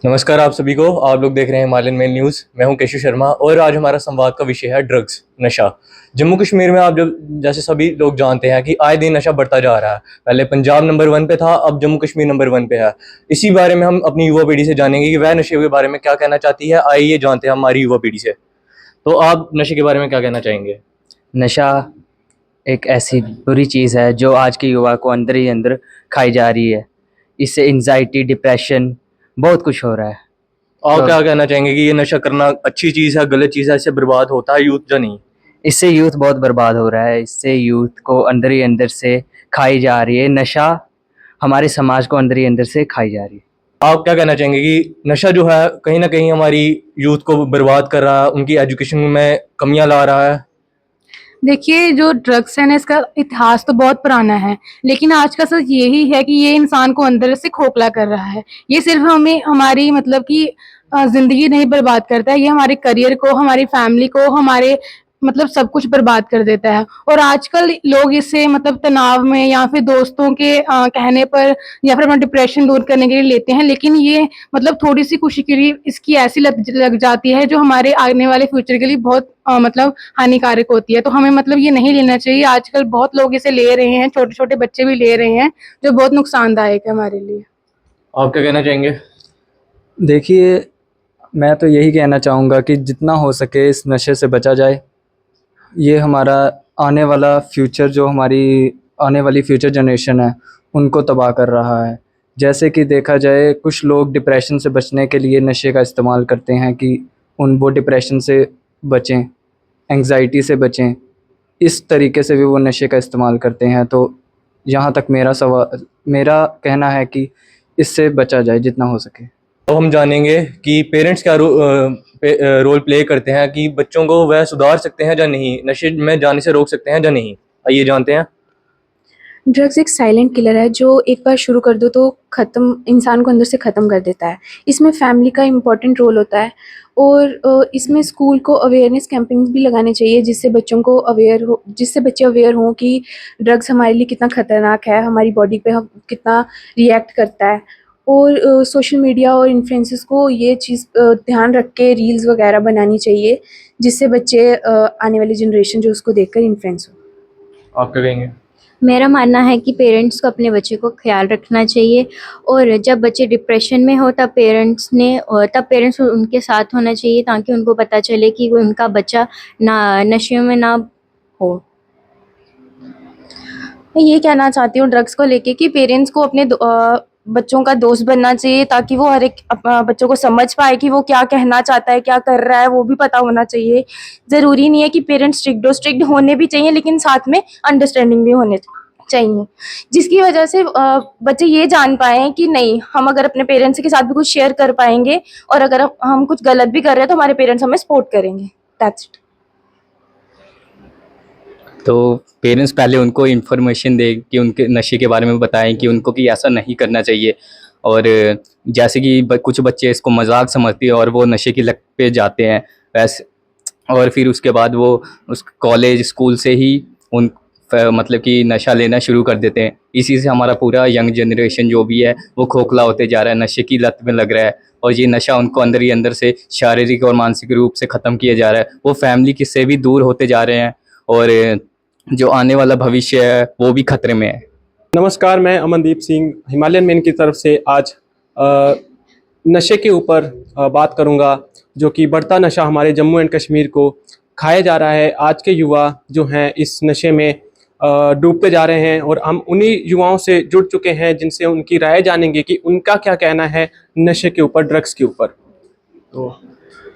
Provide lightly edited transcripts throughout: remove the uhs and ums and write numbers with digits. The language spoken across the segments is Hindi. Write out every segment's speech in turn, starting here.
नमस्कार आप सभी को। आप लोग देख रहे हैं हिमालयन मेल न्यूज़। मैं हूं केशव शर्मा और आज हमारा संवाद का विषय है ड्रग्स, नशा। जम्मू कश्मीर में आप जैसे सभी लोग जानते हैं कि आए दिन नशा बढ़ता जा रहा है। पहले पंजाब नंबर 1 पे था, अब जम्मू कश्मीर नंबर 1 पे है। इसी बारे में हम अपनी युवा पीढ़ी से जानेंगे कि वह नशे के बारे में क्या कहना चाहती है। आइए जानते हैं हमारी युवा पीढ़ी से। तो आप नशे के बारे में क्या कहना चाहेंगे? नशा एक ऐसी बुरी चीज़ है जो आज के युवा को अंदर ही अंदर खाई जा रही है। इससे एंजाइटी, डिप्रेशन बहुत कुछ हो रहा है। आप तो क्या कहना चाहेंगे कि ये नशा करना अच्छी चीज़ है, गलत चीज़ है, इससे बर्बाद होता है यूथ या नहीं? इससे यूथ बहुत बर्बाद हो रहा है। इससे यूथ को अंदर ही अंदर से खाई जा रही है। नशा हमारे समाज को अंदर ही अंदर से खाई जा रही है। आप क्या कहना चाहेंगे कि नशा जो है कहीं ना कहीं हमारी यूथ को बर्बाद कर रहा है, उनकी एजुकेशन में कमियां ला रहा है? देखिए, जो ड्रग्स है ना, इसका इतिहास तो बहुत पुराना है, लेकिन आज का सच यही है कि ये इंसान को अंदर से खोखला कर रहा है। ये सिर्फ हमें हमारी मतलब कि ज़िंदगी नहीं बर्बाद करता है, ये हमारे करियर को, हमारी फैमिली को, हमारे मतलब सब कुछ बर्बाद कर देता है। और आजकल लोग इससे मतलब तनाव में या फिर दोस्तों के कहने पर या फिर अपना डिप्रेशन दूर करने के लिए लेते हैं, लेकिन ये मतलब थोड़ी-सी खुशी के लिए इसकी ऐसी लत लग जाती है जो हमारे आने वाले फ्यूचर के लिए बहुत मतलब हानिकारक होती है। तो हमें मतलब ये नहीं लेना चाहिए। आजकल बहुत लोग इसे ले रहे हैं, छोटे-छोटे बच्चे भी ले रहे हैं, जो बहुत नुकसानदायक है हमारे लिए। आप क्या कहना चाहेंगे? देखिए, मैं तो यही कहना चाहूँगा कि जितना हो सके इस नशे से बचा जाए। ये हमारा आने वाला फ्यूचर, जो हमारी आने वाली फ्यूचर जनरेशन है, उनको तबाह कर रहा है। जैसे कि देखा जाए, कुछ लोग डिप्रेशन से बचने के लिए नशे का इस्तेमाल करते हैं कि वो डिप्रेशन से बचें, एंग्ज़ायटी से बचें। इस तरीके से भी वो नशे का इस्तेमाल करते हैं। तो यहाँ तक मेरा कहना है कि इससे बचा जाए जितना हो सके। तो हम जानेंगे कि पेरेंट्स क्या रोल प्ले करते हैं कि बच्चों को वह सुधार सकते हैं या नहीं, नशे में जाने से रोक सकते हैं या नहीं। आइए जानते हैं। ड्रग्स एक साइलेंट किलर है जो एक बार शुरू कर दो तो ख़त्म इंसान को अंदर से ख़त्म कर देता है। इसमें फैमिली का इम्पोर्टेंट रोल होता है और इसमें स्कूल को अवेयरनेस कैंपेन्स भी लगाने चाहिए जिससे बच्चे अवेयर हों कि ड्रग्स हमारे लिए कितना ख़तरनाक है, हमारी बॉडी पे हम कितना रिएक्ट करता है। और सोशल मीडिया और इन्फ्लुएंसर्स को ये चीज़ ध्यान रख के रील्स वगैरह बनानी चाहिए जिससे बच्चे आने वाली जनरेशन जो उसको देखकर इन्फ्लुएंस हो। आप क्या कहेंगे? मेरा मानना है कि पेरेंट्स को अपने बच्चे को ख्याल रखना चाहिए और जब बच्चे डिप्रेशन में हो तब पेरेंट्स उनके साथ होना चाहिए ताकि उनको पता चले कि उनका बच्चा ना नशे में ना हो। मैं ये कहना चाहती हूँ ड्रग्स को लेके कि पेरेंट्स को अपने बच्चों का दोस्त बनना चाहिए ताकि वो हर एक बच्चों को समझ पाए कि वो क्या कहना चाहता है, क्या कर रहा है, वो भी पता होना चाहिए। ज़रूरी नहीं है कि पेरेंट्स स्ट्रिक्ट होने भी चाहिए, लेकिन साथ में अंडरस्टैंडिंग भी होने चाहिए, जिसकी वजह से बच्चे ये जान पाएँ कि नहीं, हम अगर अपने पेरेंट्स के साथ भी कुछ शेयर कर पाएँगे और अगर हम कुछ गलत भी कर रहे हैं तो हमारे पेरेंट्स हमें सपोर्ट करेंगे। That's it. तो पेरेंट्स पहले उनको इन्फॉर्मेशन दें कि उनके नशे के बारे में बताएं कि उनको कि ऐसा नहीं करना चाहिए। और जैसे कि कुछ बच्चे इसको मजाक समझते हैं और वो नशे की लत पे जाते हैं वैसे, और फिर उसके बाद वो उस कॉलेज स्कूल से ही उन मतलब कि नशा लेना शुरू कर देते हैं। इसी से हमारा पूरा यंग जनरेशन जो भी है वो खोखला होते जा रहा है, नशे की लत में लग रहा है और ये नशा उनको अंदर ही अंदर से शारीरिक और मानसिक रूप से ख़त्म किया जा रहा है। वो फैमिली किससे भी दूर होते जा रहे हैं और जो आने वाला भविष्य है वो भी खतरे में है। नमस्कार, मैं अमनदीप सिंह हिमालयन मैन की तरफ से आज नशे के ऊपर बात करूंगा, जो कि बढ़ता नशा हमारे जम्मू एंड कश्मीर को खाया जा रहा है। आज के युवा जो हैं इस नशे में डूबते जा रहे हैं और हम उन्हीं युवाओं से जुड़ चुके हैं जिनसे उनकी राय जानेंगे कि उनका क्या कहना है नशे के ऊपर, ड्रग्स के ऊपर। तो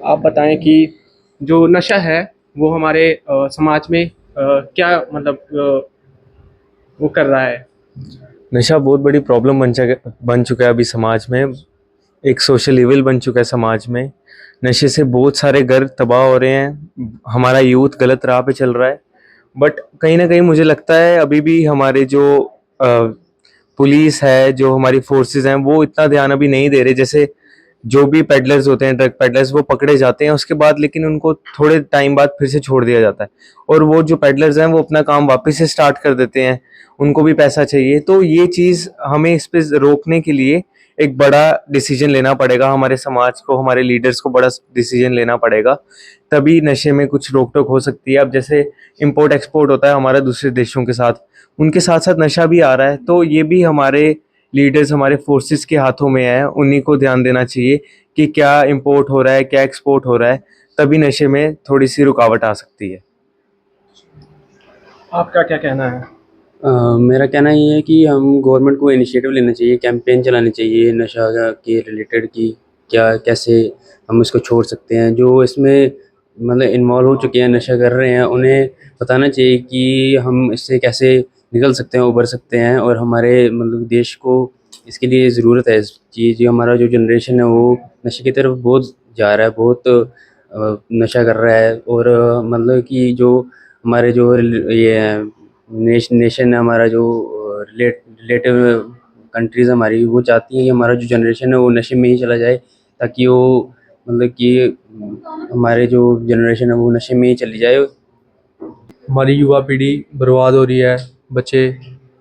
आप बताएं कि जो नशा है वो हमारे समाज में क्या मतलब वो कर रहा है। नशा बहुत बड़ी प्रॉब्लम बन चुका है अभी समाज में। एक सोशल इविल बन चुका है समाज में। नशे से बहुत सारे घर तबाह हो रहे हैं, हमारा यूथ गलत राह पे चल रहा है। बट कहीं ना कहीं मुझे लगता है अभी भी हमारे जो पुलिस है, जो हमारी फोर्सेस हैं, वो इतना ध्यान अभी नहीं दे रहे। जैसे जो भी पेडलर्स होते हैं, ड्रग पेडलर्स, वो पकड़े जाते हैं उसके बाद, लेकिन उनको थोड़े टाइम बाद फिर से छोड़ दिया जाता है और वो जो पेडलर्स हैं वो अपना काम वापस से स्टार्ट कर देते हैं, उनको भी पैसा चाहिए। तो ये चीज़ हमें इस पे रोकने के लिए एक बड़ा डिसीजन लेना पड़ेगा, हमारे समाज को, हमारे लीडर्स को बड़ा डिसीजन लेना पड़ेगा, तभी नशे में कुछ रोक टोक हो सकती है। अब जैसे इंपोर्ट एक्सपोर्ट होता है हमारा दूसरे देशों के साथ, उनके साथ साथ नशा भी आ रहा है, तो ये भी हमारे लीडर्स, हमारे फोर्सेस के हाथों में है, उन्हीं को ध्यान देना चाहिए कि क्या इंपोर्ट हो रहा है, क्या एक्सपोर्ट हो रहा है, तभी नशे में थोड़ी सी रुकावट आ सकती है। आपका क्या कहना है? मेरा कहना ये है कि हम गवर्नमेंट को इनिशिएटिव लेना चाहिए, कैंपेन चलाने चाहिए नशा के रिलेटेड कि क्या कैसे हम इसको छोड़ सकते हैं। जो इसमें मतलब इन्वॉल्व हो चुके हैं, नशा कर रहे हैं, उन्हें बताना चाहिए कि हम इससे कैसे निकल सकते हैं, उभर सकते हैं, और हमारे मतलब देश को इसके लिए ज़रूरत है इस चीज़। जो हमारा जो जनरेशन है वो नशे की तरफ बहुत जा रहा है, बहुत नशा कर रहा है, और मतलब कि जो हमारे जो ये नेशन है हमारा, जो रिलेटिव कंट्रीज़ हमारी, वो चाहती हैं कि हमारा जो जनरेशन है वो नशे में ही चला जाए, ताकि वो मतलब कि हमारे जो जनरेशन है वो नशे में ही चली जाए। हमारी युवा पीढ़ी बर्बाद हो रही है, बच्चे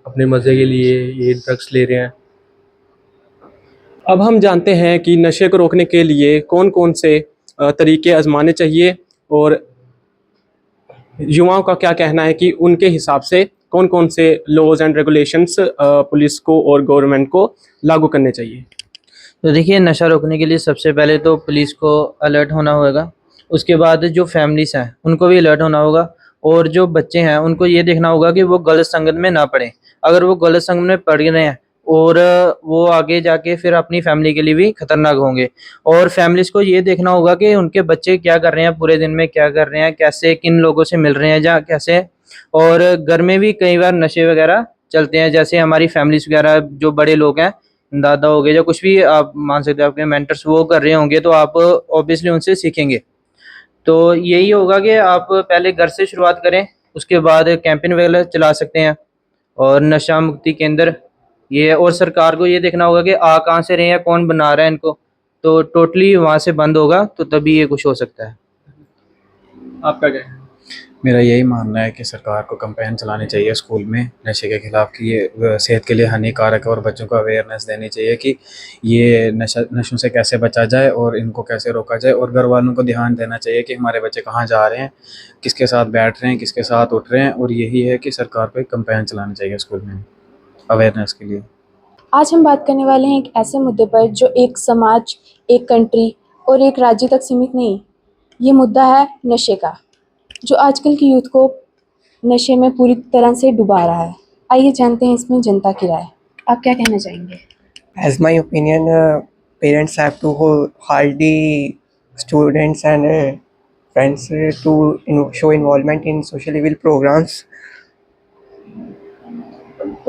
अपने मज़े के लिए ये ड्रग्स ले रहे हैं। अब हम जानते हैं कि नशे को रोकने के लिए कौन कौन से तरीके आजमाने चाहिए, और युवाओं का क्या कहना है कि उनके हिसाब से कौन कौन से लॉज एंड रेगुलेशंस पुलिस को और गवर्नमेंट को लागू करने चाहिए। तो देखिए, नशा रोकने के लिए सबसे पहले तो पुलिस को अलर्ट होना होगा, उसके बाद जो फैमिलीज़ हैं उनको भी अलर्ट होना होगा, और जो बच्चे हैं उनको ये देखना होगा कि वो गलत संगत में ना पड़ें। अगर वो गलत संगत में पड़ रहे हैं और वो आगे जाके फिर अपनी फैमिली के लिए भी खतरनाक होंगे। और फैमिलीज़ को ये देखना होगा कि उनके बच्चे क्या कर रहे हैं, पूरे दिन में क्या कर रहे हैं, कैसे किन लोगों से मिल रहे हैं या कैसे। और घर में भी कई बार नशे वगैरह चलते हैं, जैसे हमारी फैमिलीज़ वगैरह जो बड़े लोग हैं, दादा हो गए या कुछ भी आप मान सकते हो, आपके मेंटर्स वो कर रहे होंगे तो आप ऑब्वियसली उनसे सीखेंगे। तो यही होगा कि आप पहले घर से शुरुआत करें, उसके बाद कैंपेन वगैरह चला सकते हैं, और नशा मुक्ति केंद्र ये, और सरकार को ये देखना होगा कि आ कहाँ से रहे हैं, कौन बना रहा है इनको, तो टोटली वहाँ से बंद होगा तो तभी ये कुछ हो सकता है। आपका क्या है? मेरा यही मानना है कि सरकार को कैंपेन चलानी चाहिए स्कूल में नशे के खिलाफ, कि ये सेहत के लिए हानिकारक है, और बच्चों को अवेयरनेस देनी चाहिए कि ये नशों से कैसे बचा जाए और इनको कैसे रोका जाए। और घर वालों को ध्यान देना चाहिए कि हमारे बच्चे कहाँ जा रहे हैं, किसके साथ बैठ रहे हैं, किसके साथ उठ रहे हैं, और यही है कि सरकार को एक कैंपेन चलाना चाहिए स्कूल में अवेयरनेस के लिए। आज हम बात करने वाले हैं एक ऐसे मुद्दे पर जो एक समाज, एक कंट्री और एक राज्य तक सीमित नहीं। ये मुद्दा है नशे का, जो आजकल की यूथ को नशे में पूरी तरह से डुबा रहा है। आइए जानते हैं इसमें जनता की राय। आप क्या कहना चाहेंगे? As my opinion, parents have to hold the students and friends to show involvement in social evil programs.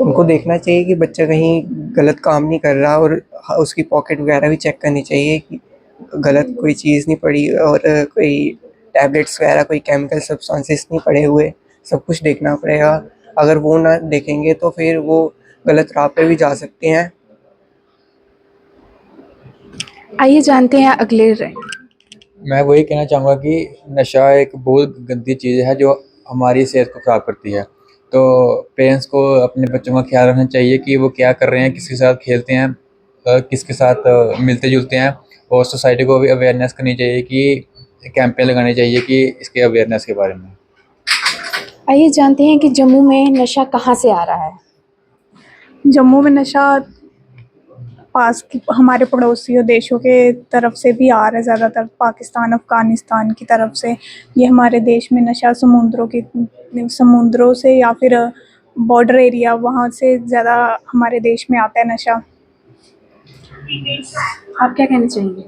उनको देखना चाहिए कि बच्चा कहीं गलत काम नहीं कर रहा, और उसकी पॉकेट वगैरह भी चेक करनी चाहिए कि गलत कोई चीज़ नहीं पड़ी, और कोई टैबलेट्स वगैरह, कोई केमिकल सब्सटेंसेस नहीं पड़े हुए, सब कुछ देखना पड़ेगा। अगर वो ना देखेंगे तो फिर वो गलत राह पे भी जा सकते हैं। आइए जानते हैं अगले राय। मैं वही कहना चाहूँगा कि नशा एक बहुत गंदी चीज़ है जो हमारी सेहत को ख़राब करती है। तो पेरेंट्स को अपने बच्चों का ख्याल रखना चाहिए कि वो क्या कर रहे हैं, किसके साथ खेलते हैं, किसके साथ मिलते जुलते हैं, और सोसाइटी को भी अवेयरनेस करनी चाहिए कि कैंपेन लगाने चाहिए कि इसके अवेयरनेस के बारे में। आइए जानते हैं कि जम्मू में नशा कहाँ से आ रहा है। जम्मू में नशा पास की हमारे पड़ोसियों देशों के तरफ से भी आ रहा है, ज़्यादातर पाकिस्तान, अफ़गानिस्तान की तरफ से। ये हमारे देश में नशा समुद्रों से या फिर बॉर्डर एरिया, वहाँ से ज़्यादा हमारे देश में आता है नशा। आप क्या कहना चाहेंगे?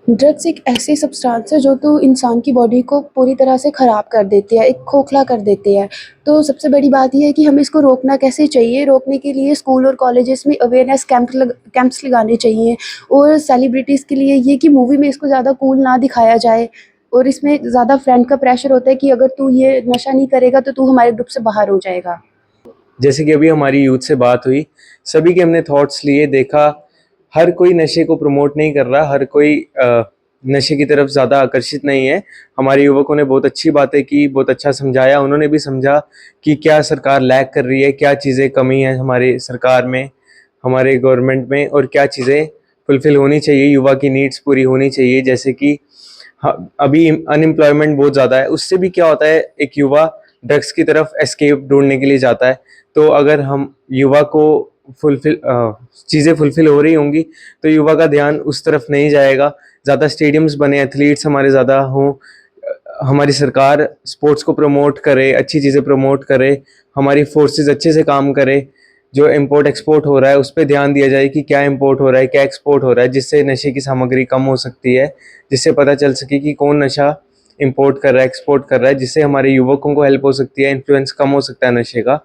ड्रग्स एक ऐसी सब्सटेंस है जो तो इंसान की बॉडी को पूरी तरह से ख़राब कर देती है, एक खोखला कर देती है। तो सबसे बड़ी बात यह है कि हमें इसको रोकना कैसे चाहिए। रोकने के लिए स्कूल और कॉलेजेस में अवेयरनेस कैंप्स लगाने चाहिए, और सेलिब्रिटीज़ के लिए ये कि मूवी में इसको ज़्यादा कूल ना दिखाया जाए, और इसमें ज़्यादा फ्रेंड का प्रेशर होता है कि अगर तू ये नशा नहीं करेगा तो तू हमारे ग्रुप से बाहर हो जाएगा। जैसे कि अभी हमारी यूथ से बात हुई, सभी के हमने थॉट्स लिए, देखा हर कोई नशे को प्रमोट नहीं कर रहा, हर कोई नशे की तरफ ज़्यादा आकर्षित नहीं है। हमारे युवकों ने बहुत अच्छी बातें की, बहुत अच्छा समझाया, उन्होंने भी समझा कि क्या सरकार लैग कर रही है, क्या चीज़ें कमी है हमारी सरकार में, हमारे गवर्नमेंट में और क्या चीज़ें फुलफ़िल होनी चाहिए, युवा की नीड्स पूरी होनी चाहिए। जैसे कि अभी अनएम्प्लॉयमेंट बहुत ज़्यादा है, उससे भी क्या होता है, एक युवा ड्रग्स की तरफ एस्केप ढूँढने के लिए जाता है। तो अगर हम युवा को चीज़ें फुलफ़िल हो रही होंगी तो युवा का ध्यान उस तरफ नहीं जाएगा। ज़्यादा स्टेडियम्स बने, एथलीट्स हमारे ज़्यादा हों, हमारी सरकार स्पोर्ट्स को प्रमोट करे, अच्छी चीज़ें प्रमोट करे, हमारी फोर्सेस अच्छे से काम करे। जो इम्पोर्ट एक्सपोर्ट हो रहा है उस पे ध्यान दिया जाए कि क्या इम्पोर्ट हो रहा है, क्या एक्सपोर्ट हो रहा है, जिससे नशे की सामग्री कम हो सकती है, जिससे पता चल सके कि कौन नशा इम्पोर्ट कर रहा है, एक्सपोर्ट कर रहा है, जिससे हमारे युवकों को हेल्प हो सकती है, इन्फ्लुएंस कम हो सकता है नशे का।